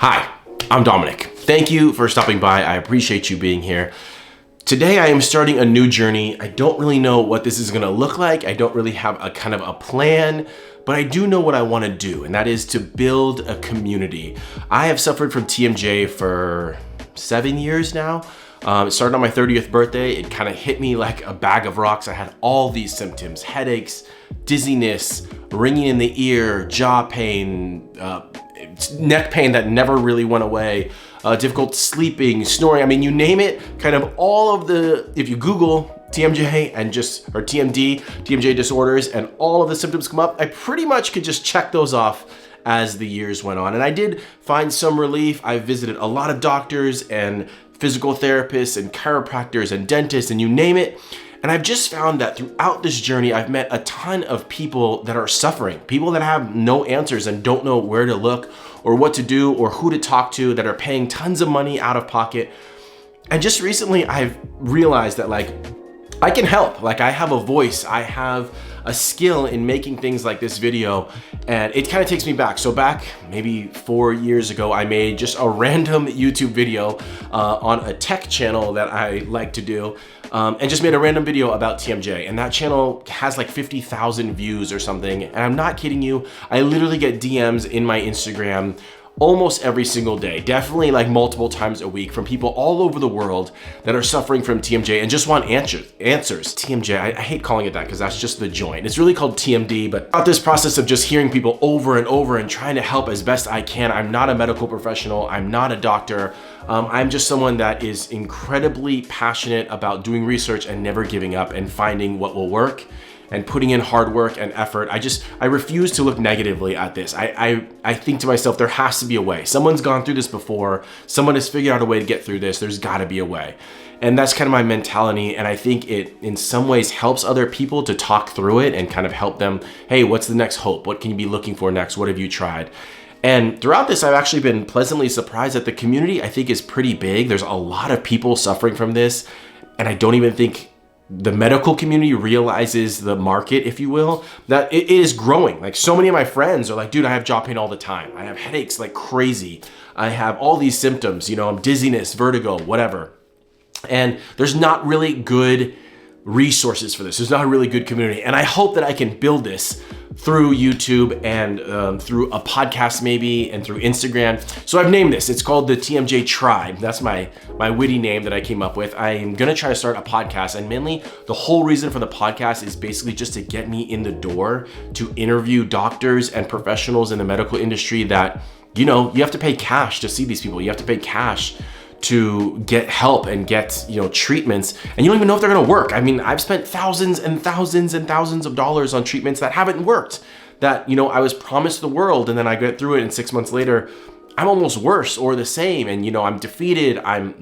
Hi, I'm Dominic. Thank you for stopping by. I appreciate you being here. Today I am starting a new journey. I don't really know what this is gonna look like. I don't really have a kind of a plan, but I do know what I wanna do, and that is to build a community. I have suffered from TMJ for 7 years now. It started on my 30th birthday. It kind of hit me like a bag of rocks. I had all these symptoms: headaches, dizziness, ringing in the ear, jaw pain, neck pain that never really went away, difficult sleeping, snoring. I mean, you name it, kind of all of the, if you Google TMJ or TMJ disorders, and all of the symptoms come up, I pretty much could just check those off as the years went on. And I did find some relief. I visited a lot of doctors and physical therapists and chiropractors and dentists and you name it. And I've just found that throughout this journey, I've met a ton of people that are suffering, people that have no answers and don't know where to look or what to do or who to talk to, that are paying tons of money out of pocket. And just recently, I've realized that I can help. I have a voice, I have a skill in making things like this video, and it kind of takes me back. So back maybe 4 years ago, I made just a random YouTube video on a tech channel that I like to do, and just made a random video about TMJ. And that channel has like 50,000 views or something. And I'm not kidding you, I literally get DMs in my Instagram almost every single day, definitely like multiple times a week, from people all over the world that are suffering from TMJ and just want answers. TMJ, I hate calling it that because that's just the joint. It's really called TMD, but about this process of just hearing people over and over and trying to help as best I can. I'm not a medical professional. I'm not a doctor. I'm just someone that is incredibly passionate about doing research and never giving up and finding what will work and putting in hard work and effort. I refuse to look negatively at this. I think to myself, there has to be a way. Someone's gone through this before. Someone has figured out a way to get through this. There's gotta be a way. And that's kind of my mentality. And I think it, in some ways, helps other people to talk through it and kind of help them, hey, what's the next hope? What can you be looking for next? What have you tried? And throughout this, I've actually been pleasantly surprised that the community, I think, is pretty big. There's a lot of people suffering from this. And I don't even think the medical community realizes the market, if you will, that it is growing. Like, so many of my friends are like, dude, I have jaw pain all the time. I have headaches like crazy. I have all these symptoms, dizziness, vertigo, whatever. And there's not really good resources for this. There's not a really good community. And I hope that I can build this through YouTube and through a podcast maybe, and through Instagram. So I've named this. It's called the TMJ Tribe. That's my witty name that I came up with. I'm gonna try to start a podcast, and mainly the whole reason for the podcast is basically just to get me in the door to interview doctors and professionals in the medical industry that, you have to pay cash to see these people. You have to pay cash to get help and get, treatments, and you don't even know if they're gonna work. I mean, I've spent thousands and thousands and thousands of dollars on treatments that haven't worked, that, I was promised the world, and then I get through it, and 6 months later, I'm almost worse or the same, and, I'm defeated, I'm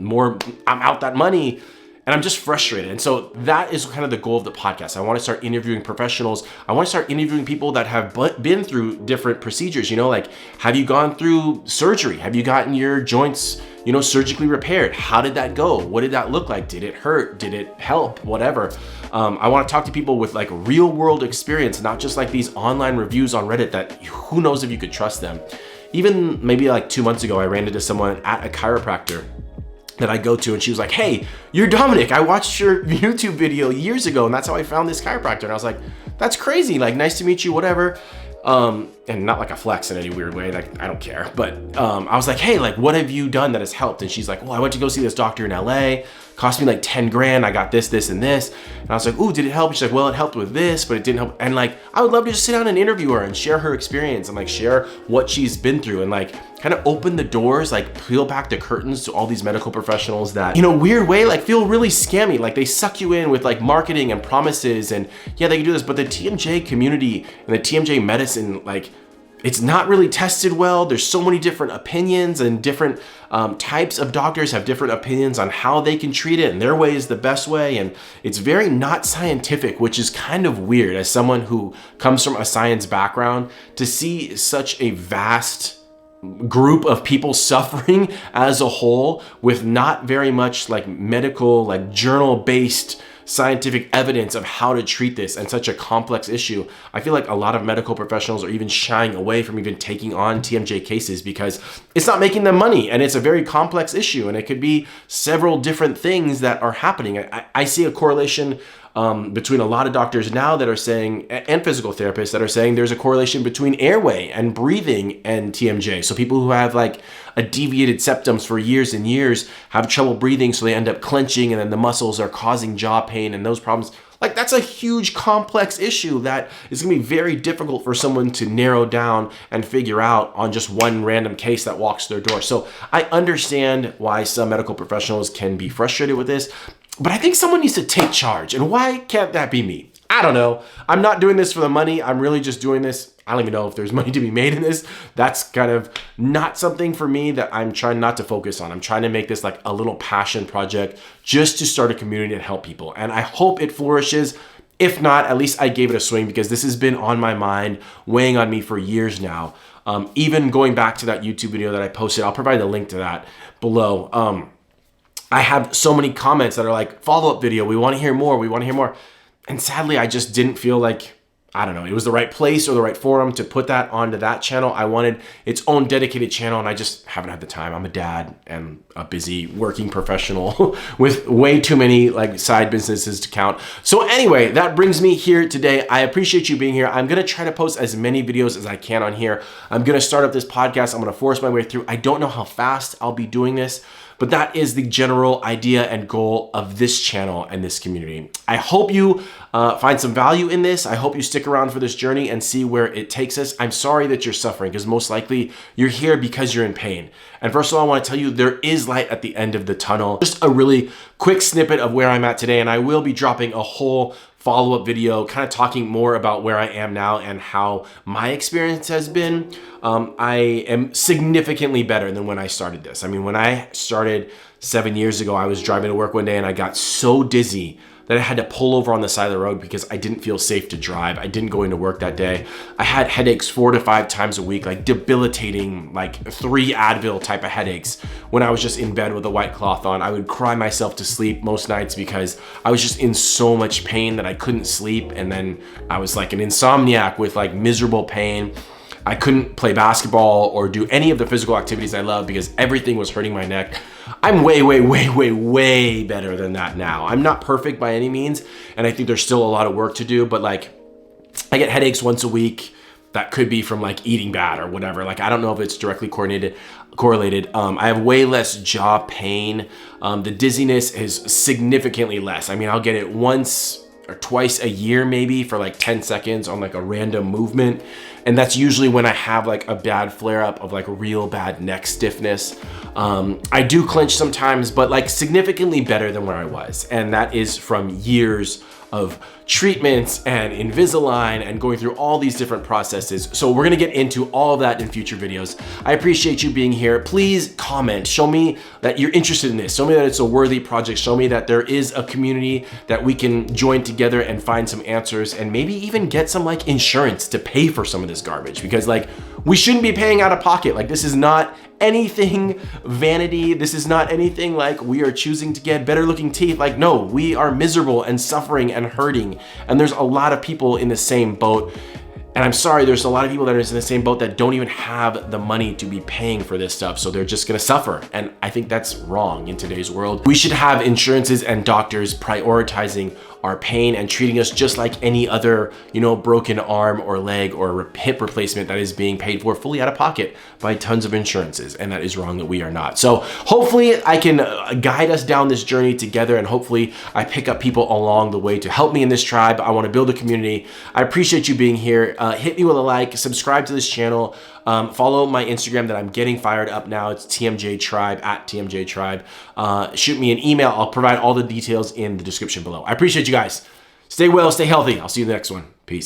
out that money, and I'm just frustrated. And so that is kind of the goal of the podcast. I want to start interviewing professionals. I want to start interviewing people that have been through different procedures. Have you gone through surgery? Have you gotten your joints, surgically repaired? How did that go? What did that look like? Did it hurt? Did it help? Whatever. I want to talk to people with like real world experience, not just like these online reviews on Reddit that who knows if you could trust them. Even maybe like 2 months ago, I ran into someone at a chiropractor that I go to, and she was like, hey, you're Dominic. I watched your YouTube video years ago, and that's how I found this chiropractor. And I was like, that's crazy. Like, nice to meet you, whatever. And not like a flex in any weird way. Like, I don't care. But I was like, hey, like, what have you done that has helped? And she's like, well, I went to go see this doctor in LA. Cost me like 10 grand. I got this, this, and this. And I was like, ooh, did it help? She's like, well, it helped with this, but it didn't help. And like, I would love to just sit down and interview her and share her experience and like share what she's been through and like kind of open the doors, like peel back the curtains to all these medical professionals that, weird way, like feel really scammy. Like they suck you in with like marketing and promises and yeah, they can do this. But the TMJ community and the TMJ medicine, like, it's not really tested well. There's so many different opinions, and different types of doctors have different opinions on how they can treat it, and their way is the best way. And it's very not scientific, which is kind of weird as someone who comes from a science background, to see such a vast group of people suffering as a whole with not very much like medical, like journal-based scientific evidence of how to treat this and such a complex issue. I feel like a lot of medical professionals are even shying away from even taking on TMJ cases because it's not making them money, and it's a very complex issue, and it could be several different things that are happening. I see a correlation between a lot of doctors now that are saying, and physical therapists that are saying, there's a correlation between airway and breathing and TMJ. So people who have like a deviated septums for years and years have trouble breathing, so they end up clenching, and then the muscles are causing jaw pain and those problems. Like, that's a huge complex issue that is gonna be very difficult for someone to narrow down and figure out on just one random case that walks their door. So I understand why some medical professionals can be frustrated with this, but I think someone needs to take charge. And why can't that be me? I don't know. I'm not doing this for the money. I'm really just doing this. I don't even know if there's money to be made in this. That's kind of not something for me that I'm trying not to focus on. I'm trying to make this like a little passion project just to start a community and help people. And I hope it flourishes. If not, at least I gave it a swing, because this has been on my mind, weighing on me for years now. Even going back to that YouTube video that I posted, I'll provide the link to that below. I have so many comments that are like, follow-up video, we want to hear more, we want to hear more. And sadly, I just didn't feel like, I don't know, it was the right place or the right forum to put that onto that channel. I wanted its own dedicated channel, and I just haven't had the time. I'm a dad and a busy working professional with way too many like side businesses to count. So anyway, that brings me here today. I appreciate you being here. I'm gonna try to post as many videos as I can on here. I'm gonna start up this podcast. I'm gonna force my way through. I don't know how fast I'll be doing this, but that is the general idea and goal of this channel and this community. I hope you find some value in this. I hope you stick around for this journey and see where it takes us. I'm sorry that you're suffering, because most likely you're here because you're in pain. And first of all, I want to tell you there is light at the end of the tunnel. Just a really quick snippet of where I'm at today, and I will be dropping a whole follow-up video kind of talking more about where I am now and how my experience has been. I am significantly better than when I started this. I mean, when I started 7 years ago, I was driving to work one day and I got so dizzy that I had to pull over on the side of the road because I didn't feel safe to drive. I didn't go into work that day. I had headaches 4 to 5 times a week, like debilitating, like 3 Advil type of headaches when I was just in bed with a white cloth on. I would cry myself to sleep most nights because I was just in so much pain that I couldn't sleep. And then I was like an insomniac with like miserable pain. I couldn't play basketball or do any of the physical activities I love because everything was hurting my neck. I'm way, way, way, way, way better than that now. I'm not perfect by any means, and I think there's still a lot of work to do, but like, I get headaches once a week. That could be from like eating bad or whatever. Like, I don't know if it's directly correlated. I have way less jaw pain. The dizziness is significantly less. I mean, I'll get it once or twice a year maybe for like 10 seconds on like a random movement. And that's usually when I have like a bad flare up of like real bad neck stiffness. I do clench sometimes, but like significantly better than where I was. And that is from years of treatments and Invisalign and going through all these different processes. So we're gonna get into all of that in future videos. I appreciate you being here. Please comment, show me that you're interested in this. Show me that it's a worthy project. Show me that there is a community that we can join together and find some answers, and maybe even get some like insurance to pay for some of this garbage, because like, we shouldn't be paying out of pocket. Like, this is not anything vanity. This is not anything like we are choosing to get better looking teeth. Like, no, we are miserable and suffering and hurting. And there's a lot of people in the same boat. And I'm sorry, there's a lot of people that are in the same boat that don't even have the money to be paying for this stuff. So they're just gonna suffer. And I think that's wrong in today's world. We should have insurances and doctors prioritizing our pain and treating us just like any other, you know, broken arm or leg or hip replacement that is being paid for fully out of pocket by tons of insurances. And that is wrong that we are not. So hopefully I can guide us down this journey together, and hopefully I pick up people along the way to help me in this tribe. I wanna build a community. I appreciate you being here. Hit me with a like, subscribe to this channel, follow my Instagram that I'm getting fired up now. It's TMJ Tribe, at TMJ Tribe. Shoot me an email. I'll provide all the details in the description below. I appreciate you guys. Stay well, stay healthy. I'll see you in the next one. Peace.